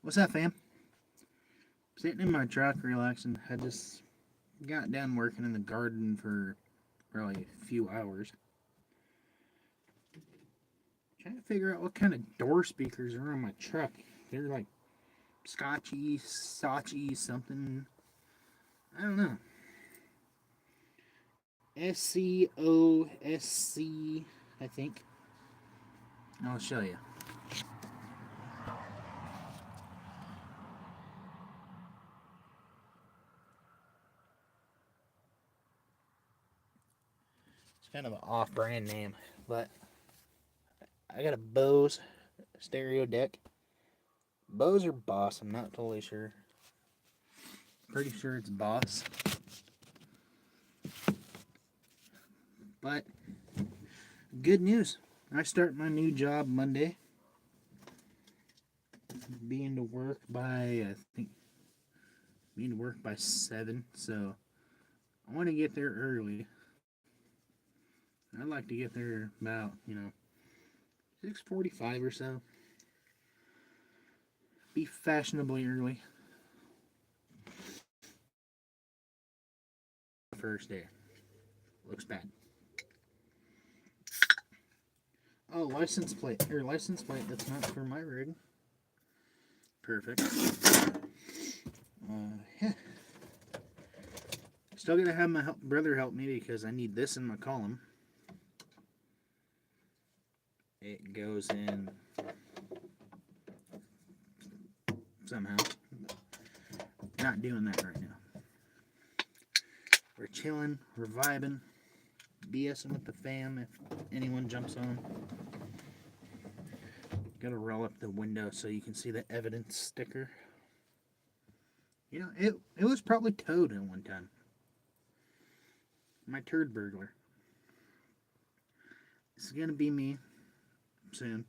What's up, fam? Sitting in my truck, relaxing. I just got done working in the garden for probably a few hours. Trying to figure out what kind of door speakers are on my truck. They're like Scotchy, Saatchi, something. I don't know. SCOSC, I think. I'll show you. It's kind of an off brand name, but I got a Bose stereo deck. Bose or Boss, I'm not totally sure. Pretty sure it's Boss. But good news. I start my new job Monday. Being to work by, I think, being to work by 7. So I want to get there early. I'd like to get there about, 6:45 or so. Be fashionably early. First day. Looks bad. Oh, license plate. License plate. That's not for my rig. Perfect. Yeah. Still gonna have my brother help me because I need this in my column. It goes in somehow. Not doing that right now. We're chilling. We're vibing. BSing with the fam if anyone jumps on. Gotta roll up the window so you can see the evidence sticker. It was probably towed at one time. My turd burglar. It's gonna be me soon.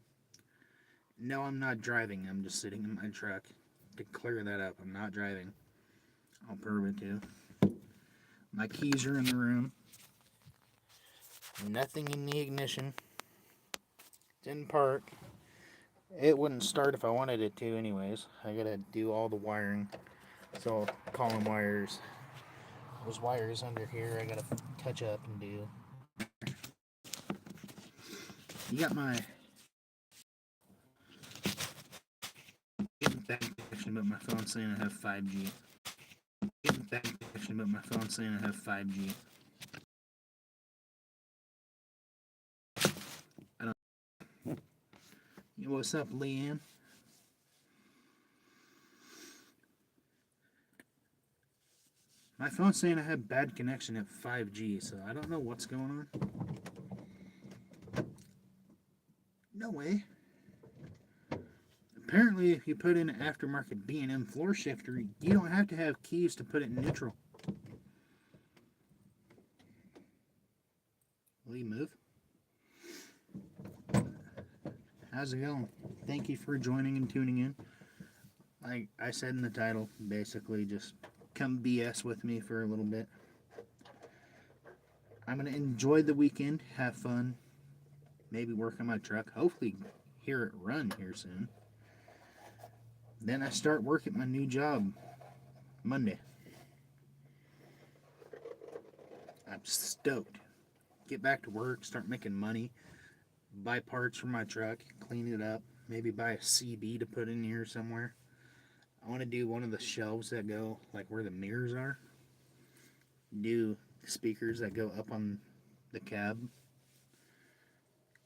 No, I'm not driving. I'm just sitting in my truck. To clear that up, I'm not driving. I'll prove it to. My keys are in the room. Nothing in the ignition. It's in park. It wouldn't start if I wanted it to anyways. I gotta do all the wiring. So column wires. Those wires under here I gotta touch up and do. You got my getting back connection, but my phone's saying I have 5G. Getting back connection, but my phone's saying I have 5G. I don't. What's up, Leanne? My phone's saying I have bad connection at 5G, so I don't know what's going on. No way. Apparently, if you put in an aftermarket B&M floor shifter, you don't have to have keys to put it in neutral. Will you move? How's it going? Thank you for joining and tuning in. Like I said in the title, basically just come BS with me for a little bit. I'm going to enjoy the weekend, have fun, maybe work on my truck, hopefully hear it run here soon. Then I start work at my new job Monday. I'm stoked. Get back to work, start making money, buy parts for my truck, clean it up, maybe buy a CB to put in here somewhere. I want to do one of the shelves that go like where the mirrors are. Do speakers that go up on the cab.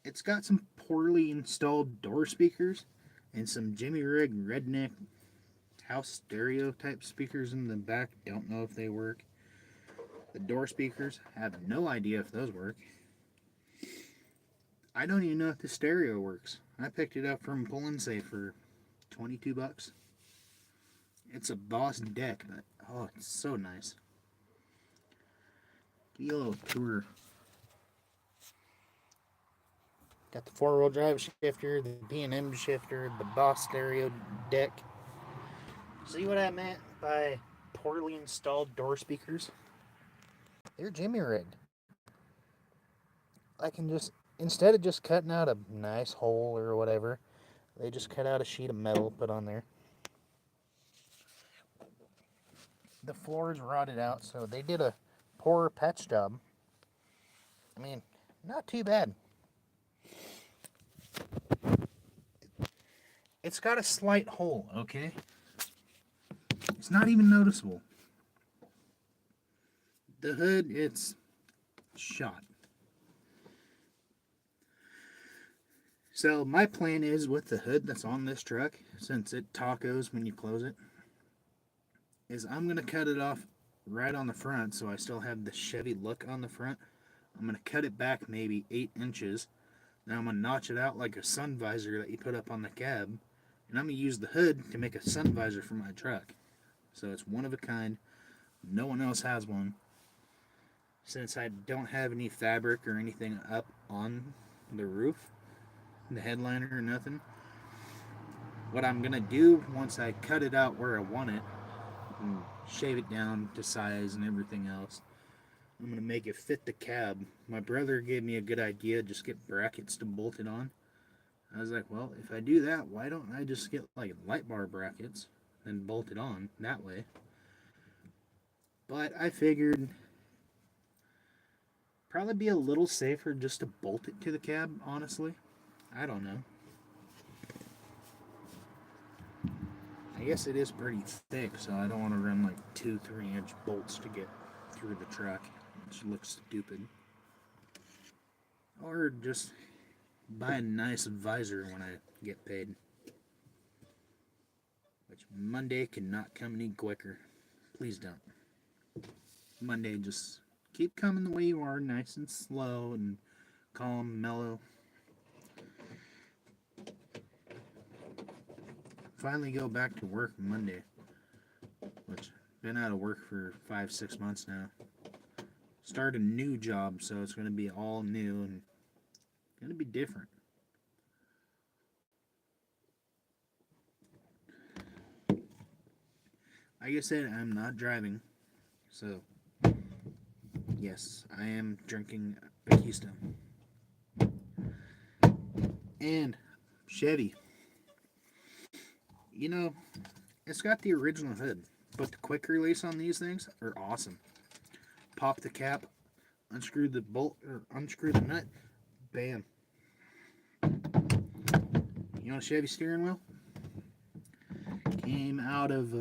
It's got some poorly installed door speakers and some Jimmy Rig redneck house stereo type speakers in the back. Don't know if they work. The door speakers, have no idea if those work. I don't even know if the stereo works. I picked it up from Pull and Save for $22. It's a Boss deck, but oh, it's so nice. Give you a little tour. Got the 4-wheel drive shifter, the B&M shifter, the Boss stereo deck. See what I meant by poorly installed door speakers? They're Jimmy rigged. I can just, instead of just cutting out a nice hole or whatever, they just cut out a sheet of metal, put on there. the floors rotted out, so they did a poor patch job. I mean, not too bad. It's got a slight hole, okay? It's not even noticeable. The hood, it's shot. So my plan is with the hood that's on this truck, since it tacos when you close it, is I'm going to cut it off right on the front so I still have the Chevy look on the front. I'm going to cut it back maybe 8 inches. Then I'm going to notch it out like a sun visor that you put up on the cab. And I'm going to use the hood to make a sun visor for my truck. So it's one of a kind. No one else has one. Since I don't have any fabric or anything up on the roof, the headliner or nothing, what I'm going to do once I cut it out where I want it, and shave it down to size and everything else, I'm going to make it fit the cab. My brother gave me a good idea, just get brackets to bolt it on. I was like, well, if I do that, why don't I just get like light bar brackets and bolt it on that way? But I figured probably be a little safer just to bolt it to the cab, honestly. I don't know. I guess it is pretty thick, so I don't want to run like 2-3 inch bolts to get through the truck, which looks stupid. Or just buy a nice visor when I get paid. Which Monday cannot come any quicker. Please don't. Monday, just keep coming the way you are, nice and slow and calm, mellow. Finally go back to work Monday, which been out of work for 5-6 months now. Start a new job, so it's going to be all new and going to be different. Like I said, I'm not driving, so yes, I am drinking a Keystone. And Chevy. You know, it's got the original hood, but the quick release on these things are awesome. Pop the cap, unscrew the bolt, or unscrew the nut, bam. You know a Chevy steering wheel? Came out of,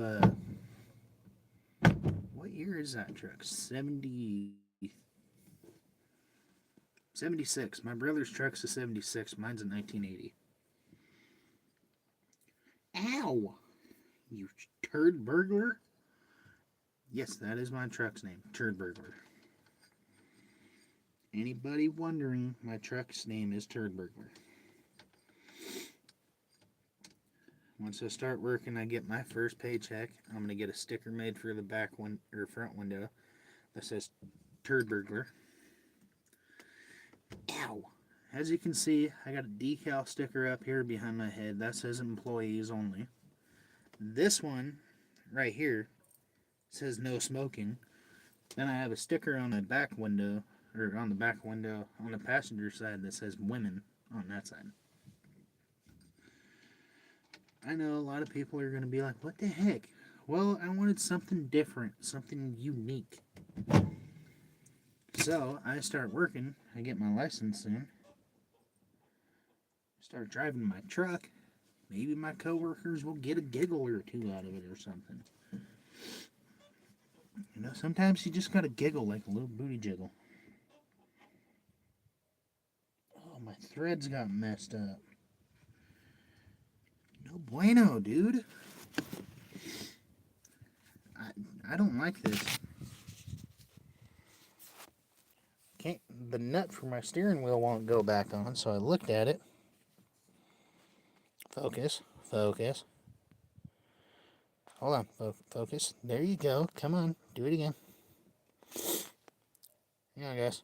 what year is that truck? 76. My brother's truck's a 76. Mine's a 1980. Ow! You turd burglar? Yes, that is my truck's name. Turd burglar. Anybody wondering, my truck's name is Turd burglar. Once I start working, I get my first paycheck. I'm going to get a sticker made for the back one or front window that says Turd burglar. Ow! As you can see, I got a decal sticker up here behind my head that says employees only. This one right here says no smoking. Then I have a sticker on the back window, or on the back window on the passenger side that says women on that side. I know a lot of people are going to be like, what the heck? Well, I wanted something different, something unique. So I start working, I get my license soon, start driving my truck. Maybe my coworkers will get a giggle or two out of it or something. You know, sometimes you just gotta giggle like a little booty jiggle. Oh, my threads got messed up. No bueno, dude. I don't like this. Can't, the nut for my steering wheel won't go back on, so I looked at it. Focus, focus. Hold on, focus. There you go. Come on, do it again. Yeah, guys,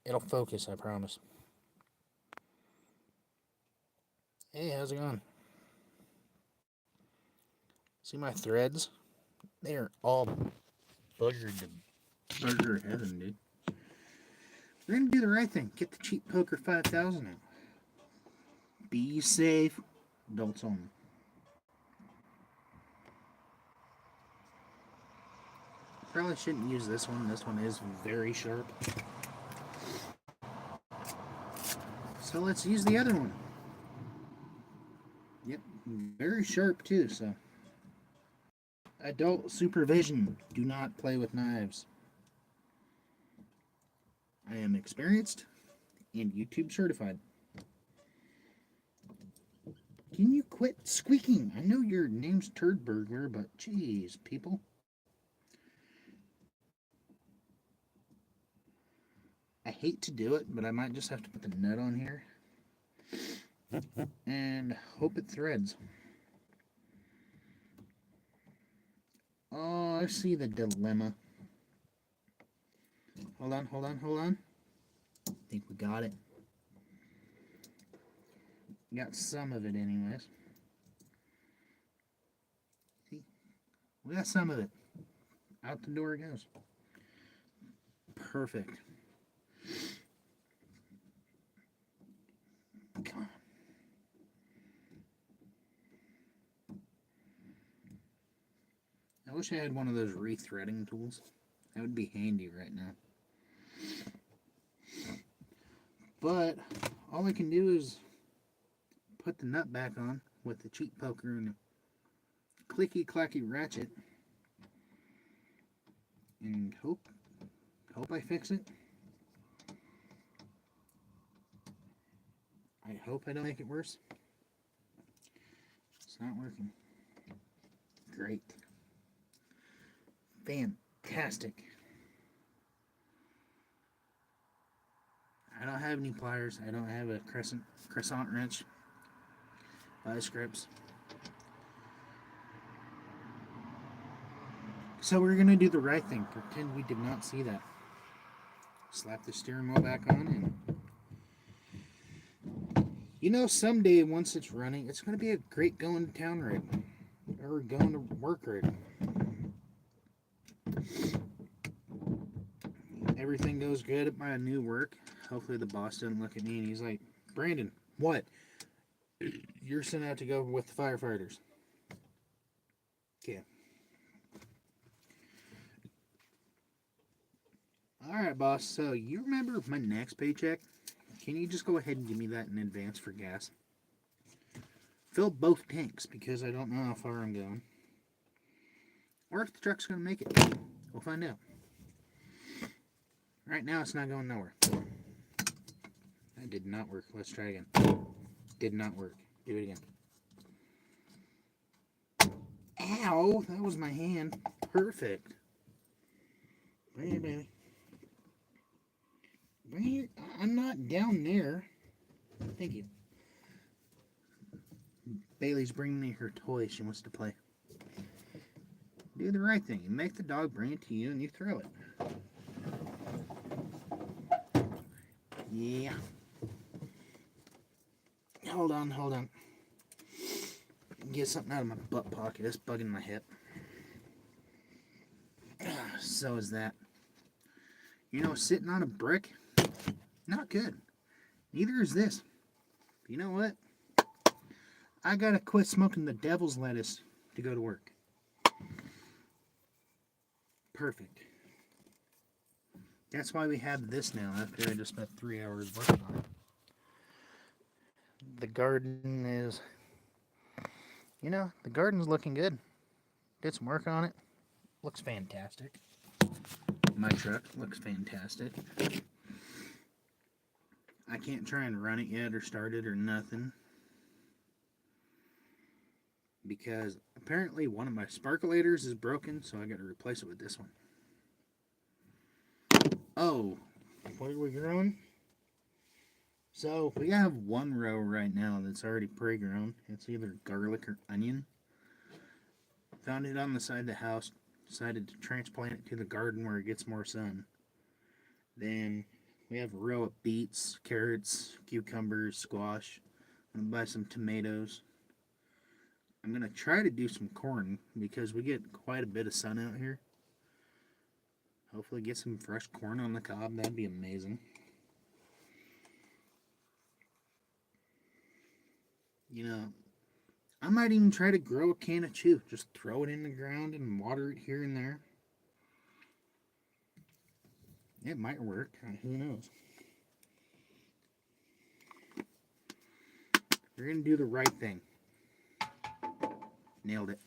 it'll focus, I promise. Hey, how's it going? See my threads? They are all buggered to burger heaven, dude. We're gonna do the right thing. Get the cheap poker 5000 out. Be safe. Adults only. Probably shouldn't use this one. This one is very sharp. So let's use the other one. Yep, very sharp too, so. Adult supervision. Do not play with knives. I am experienced and YouTube certified. Can you quit squeaking? I know your name's Turd Burglar, but geez, people. I hate to do it, but I might just have to put the nut on here and hope it threads. Oh, I see the dilemma. Hold on. I think we got it. Got some of it anyways. See? We got some of it. Out the door it goes. Perfect. Come on. I wish I had one of those rethreading tools. That would be handy right now. But all I can do is put the nut back on with the cheap poker and a clicky clacky ratchet and hope I fix it. I hope I don't make it worse. It's not working. Great. Fantastic. I don't have any pliers. I don't have a crescent wrench. Vice grips. So we're going to do the right thing. Pretend we did not see that. Slap the steering wheel back on and... You know, someday, once it's running, it's going to be a great going to town rig. Or going to work rig. Everything goes good at my new work. Hopefully the boss doesn't look at me and he's like, Brandon, what? You're sent out to go with the firefighters. Okay. Alright, boss. So, you remember my next paycheck? Can you just go ahead and give me that in advance for gas? Fill both tanks because I don't know how far I'm going. Or if the truck's going to make it. We'll find out. Right now, it's not going nowhere. That did not work. Let's try again. Did not work. Do it again. Ow! That was my hand. Perfect. Bring it, baby. Bring it. I'm not down there. Thank you. Bailey's bringing me her toy. She wants to play. Do the right thing. You make the dog bring it to you and you throw it. Yeah. Hold on. Get something out of my butt pocket. It's bugging my hip. So is that. You know, sitting on a brick, not good. Neither is this. You know what? I gotta quit smoking the devil's lettuce to go to work. Perfect. That's why we have this now after I just spent 3 hours working on it. The garden is, you know, the garden's looking good. Did some work on it. Looks fantastic. My truck looks fantastic. I can't try and run it yet or start it or nothing. Because apparently one of my sparkulators is broken, so I gotta replace it with this one. Oh, what are we growing? So we have one row right now that's already pre-grown. It's either garlic or onion. Found it on the side of the house. Decided to transplant it to the garden where it gets more sun. Then we have a row of beets, carrots, cucumbers, squash. I'm going to buy some tomatoes. I'm going to try to do some corn because we get quite a bit of sun out here. Hopefully get some fresh corn on the cob. That'd be amazing. You know, I might even try to grow a can of chew. Just throw it in the ground and water it here and there. It might work. Who knows? You're going to do the right thing. Nailed it.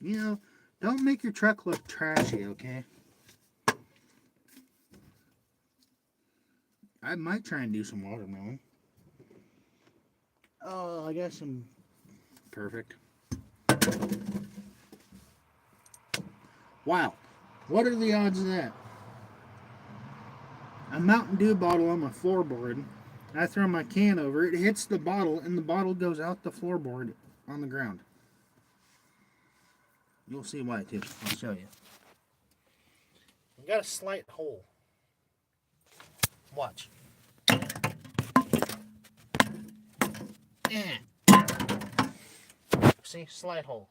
You know, don't make your truck look trashy, okay? I might try and do some watermelon. Oh, I got some. Perfect. Wow. What are the odds of that? A Mountain Dew bottle on my floorboard. I throw my can over, it hits the bottle, and the bottle goes out the floorboard on the ground. You'll see why, too. I'll show you. I've got a slight hole. Watch. See, slight hole.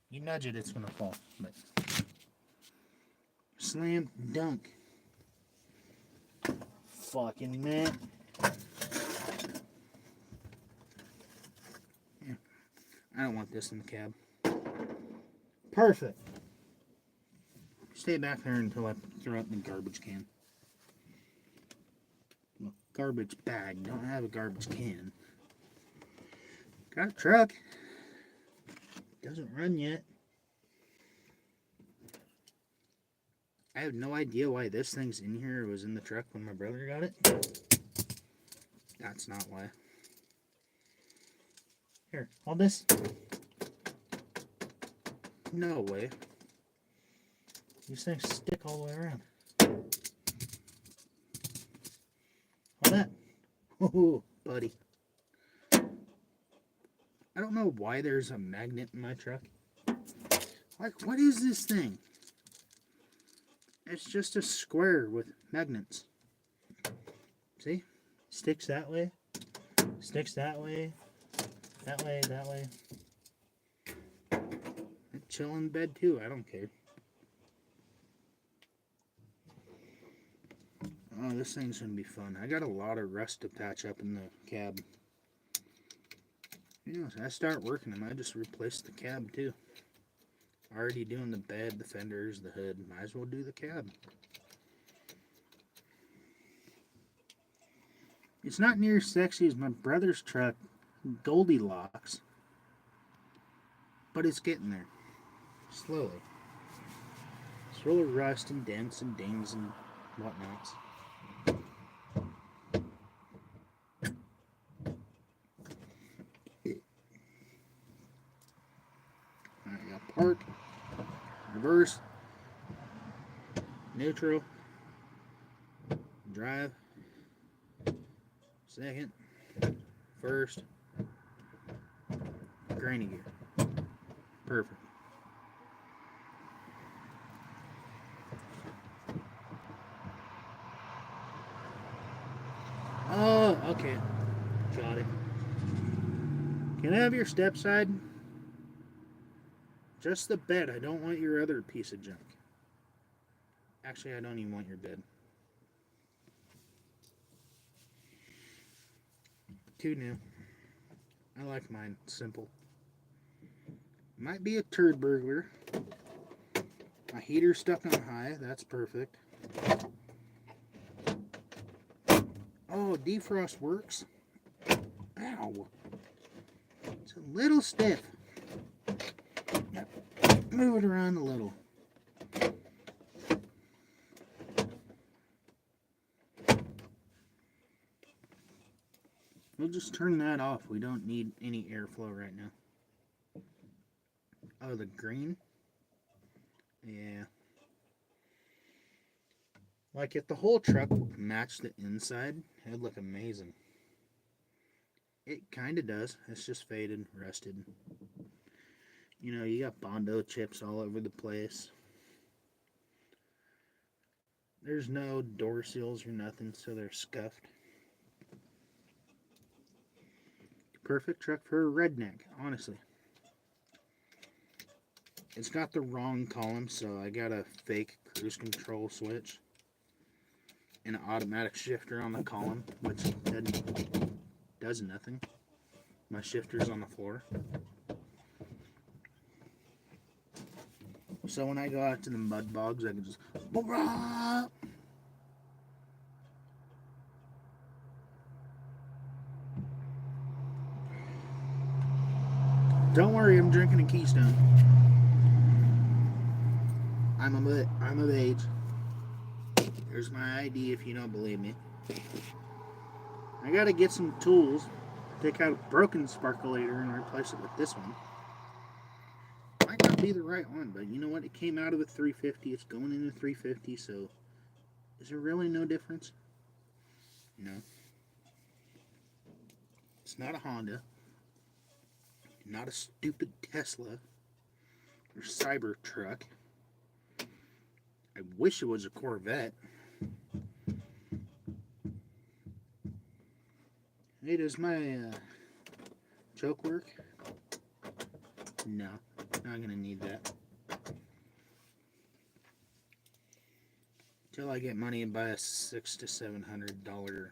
You nudge it, it's going to fall. But slam dunk. Fucking man. Yeah. I don't want this in the cab. Perfect. Stay back there until I throw it in the garbage can. Well, garbage bag. Don't have a garbage can. Got a truck. Doesn't run yet. I have no idea why this thing's in here. It was in the truck when my brother got it. That's not why. Here, hold this. No way. These things stick all the way around. Hold that. Oh, buddy. I don't know why there's a magnet in my truck. Like, what is this thing? It's just a square with magnets. See? Sticks that way. Sticks that way. That way, that way. I chill in bed too. I don't care. Oh, this thing's going to be fun. I got a lot of rust to patch up in the cab. You know, as I start working, I might just replace the cab too. Already doing the bed, the fenders, the hood. Might as well do the cab. It's not near as sexy as my brother's truck, Goldilocks. But it's getting there. Slowly. It's full of rust and dents and dings and whatnots. Alright, got park. Reverse, neutral, drive, second, first, granny gear. Perfect. Oh, okay. Got it. Can I have your step side? Just the bed. I don't want your other piece of junk. Actually, I don't even want your bed. Too new. I like mine simple. Might be a turd burglar. My heater's stuck on high. That's perfect. Oh, defrost works. Ow. It's a little stiff. Move it around a little. We'll just turn that off. We don't need any airflow right now. Oh, the green? Yeah. Like if the whole truck matched the inside, it'd look amazing. It kind of does. It's just faded, rusted. You know, you got Bondo chips all over the place. There's no door seals or nothing, so they're scuffed. Perfect truck for a redneck, honestly. It's got the wrong column, so I got a fake cruise control switch and an automatic shifter on the column, which does nothing. My shifter's on the floor. So when I go out to the mud bogs, I can just... Blah! Don't worry, I'm drinking a Keystone. I'm of age. Here's my ID if you don't believe me. I gotta get some tools. Take out a broken sparkulator and replace it with this one. Might not be the right one, but you know what? It came out of a 350. It's going into 350, so is there really no difference? No. It's not a Honda. Not a stupid Tesla or Cybertruck. I wish it was a Corvette. Hey, does my choke work? No, not gonna need that. Till I get money and buy a $600 to $700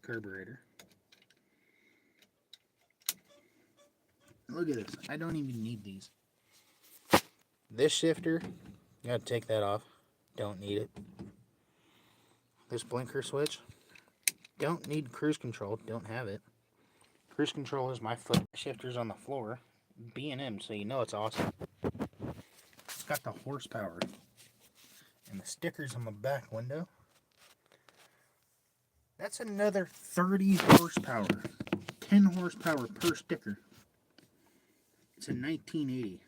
carburetor. Look at this. I don't even need these. This shifter, gotta take that off. Don't need it. This blinker switch, don't need cruise control. Don't have it. Cruise control is my foot. Shifter's on the floor. B&M, so you know it's awesome. It's got the horsepower. And the stickers on the back window. That's another 30 horsepower. 10 horsepower per sticker. It's a 1980.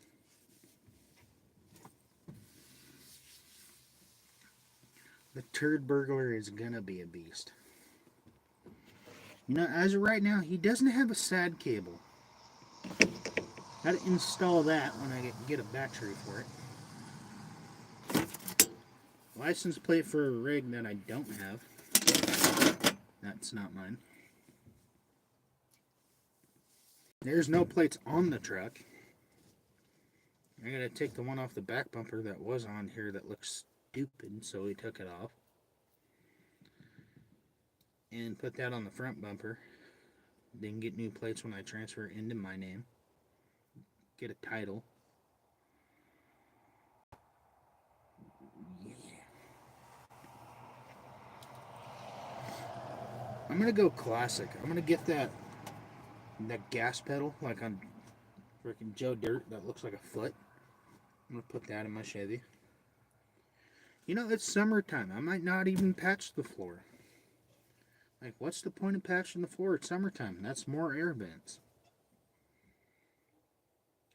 The Turd Burglar is gonna be a beast. You know, as of right now, he doesn't have a SAD cable. Gotta install that when I get a battery for it. License plate for a rig that I don't have. That's not mine. There's no plates on the truck. I gotta take the one off the back bumper that was on here that looks stupid, so we took it off. And put that on the front bumper. Then get new plates when I transfer into my name. Get a title. Yeah. I'm gonna go classic. I'm gonna get that gas pedal like on freaking Joe Dirt that looks like a foot. I'm gonna put that in my Chevy. You know, it's summertime. I might not even patch the floor. Like, what's the point of patching the floor? It's summertime. That's more air vents.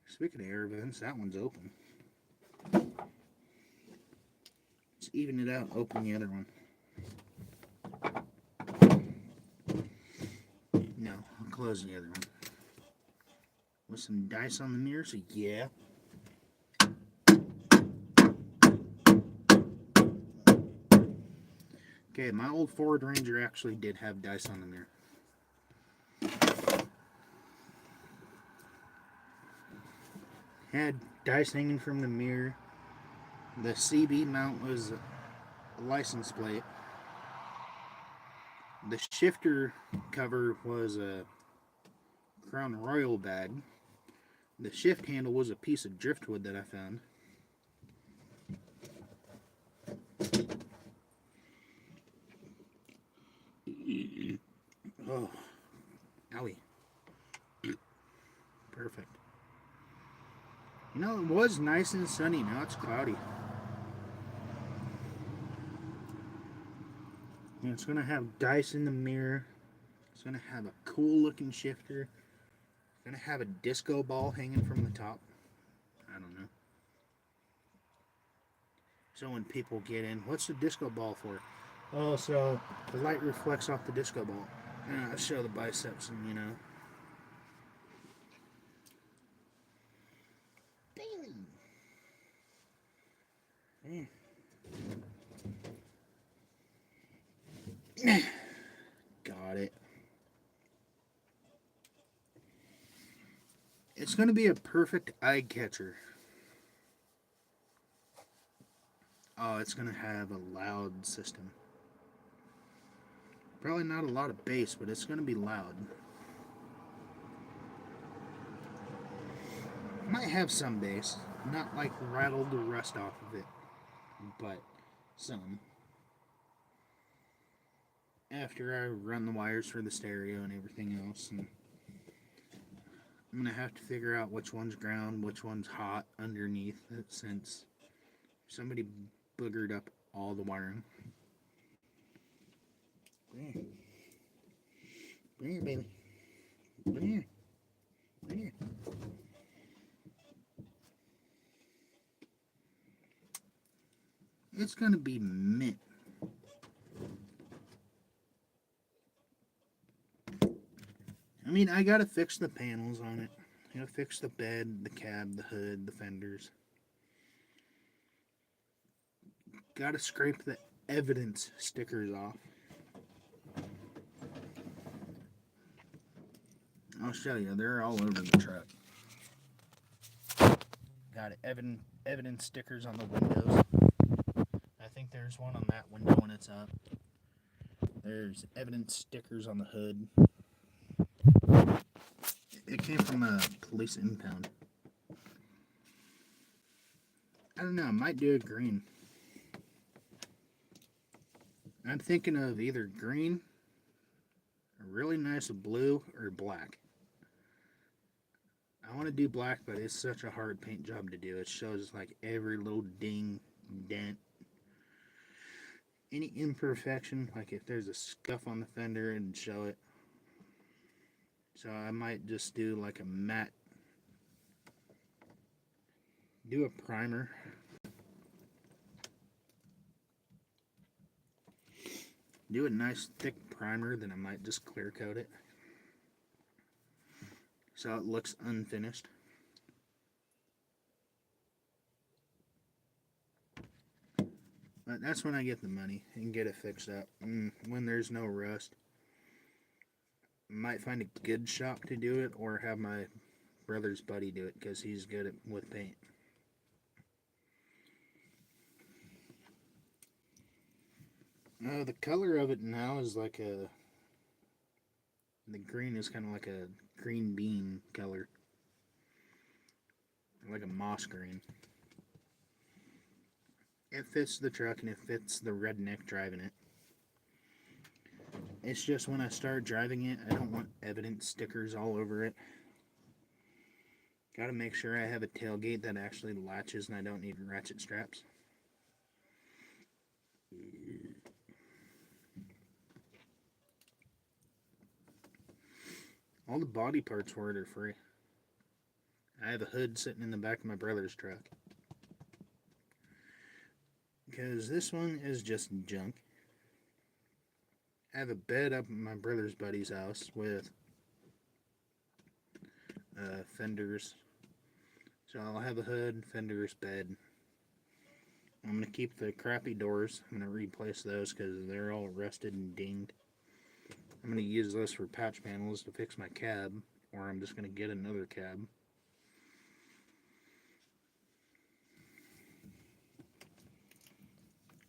Speaking of air vents, that one's open. Let's even it out. Open the other one. No, I'll close the other one. With some dice on the mirrors? Yeah. Okay, my old Ford Ranger actually did have dice on the mirror. Had dice hanging from the mirror. The CB mount was a license plate. The shifter cover was a Crown Royal bag. The shift handle was a piece of driftwood that I found. Oh, owie. Perfect. You know, it was nice and sunny. Now it's cloudy. And it's going to have dice in the mirror. It's going to have a cool looking shifter. It's going to have a disco ball hanging from the top. I don't know. So when people get in, what's the disco ball for? Oh, so the light reflects off the disco ball. And I'll show the biceps and, you know. Got it. It's going to be a perfect eye catcher. Oh, it's going to have a loud system. Probably not a lot of bass, but it's going to be loud. Might have some bass. Not like rattled the rust off of it, but some. After I run the wires for the stereo and everything else, and I'm gonna have to figure out which one's ground, which one's hot underneath it, since somebody boogered up all the wiring. Bring here. Bring here, baby. Bring here. Bring here. It's gonna be mint. I mean, I gotta fix the panels on it. I gotta fix the bed, the cab, the hood, the fenders. Gotta scrape the evidence stickers off. I'll show you. They're all over the truck. Got evidence stickers on the windows. I think there's one on that window when it's up. There's evidence stickers on the hood. It came from a police impound. I don't know. I might do a green. I'm thinking of either green, a really nice blue, or black. I want to do black, but it's such a hard paint job to do. It shows like every little ding, dent, any imperfection, like if there's a scuff on the fender, and show it. So I might just do like a matte, do a primer. Do a nice thick primer, then I might just clear coat it so it looks unfinished. But that's when I get the money and get it fixed up. And when there's no rust, I might find a good shop to do it, or have my brother's buddy do it because he's good with paint. The color of it now is like the green is kind of like a green bean color, like a moss green. It fits the truck and it fits the redneck driving it. It's just when I start driving it, I don't want evidence stickers all over it. Gotta make sure I have a tailgate that actually latches and I don't need ratchet straps. All the body parts for it are free. I have a hood sitting in the back of my brother's truck, because this one is just junk. I have a bed up at my brother's buddy's house with fenders. So I'll have a hood, fenders, bed. I'm going to keep the crappy doors. I'm going to replace those because they're all rusted and dinged. I'm going to use those for patch panels to fix my cab, or I'm just going to get another cab.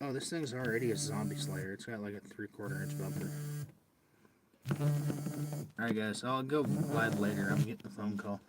Oh, this thing's already a zombie slayer. It's got like a 3/4 inch bumper. Alright guys, I'll go live later. I'm getting a phone call.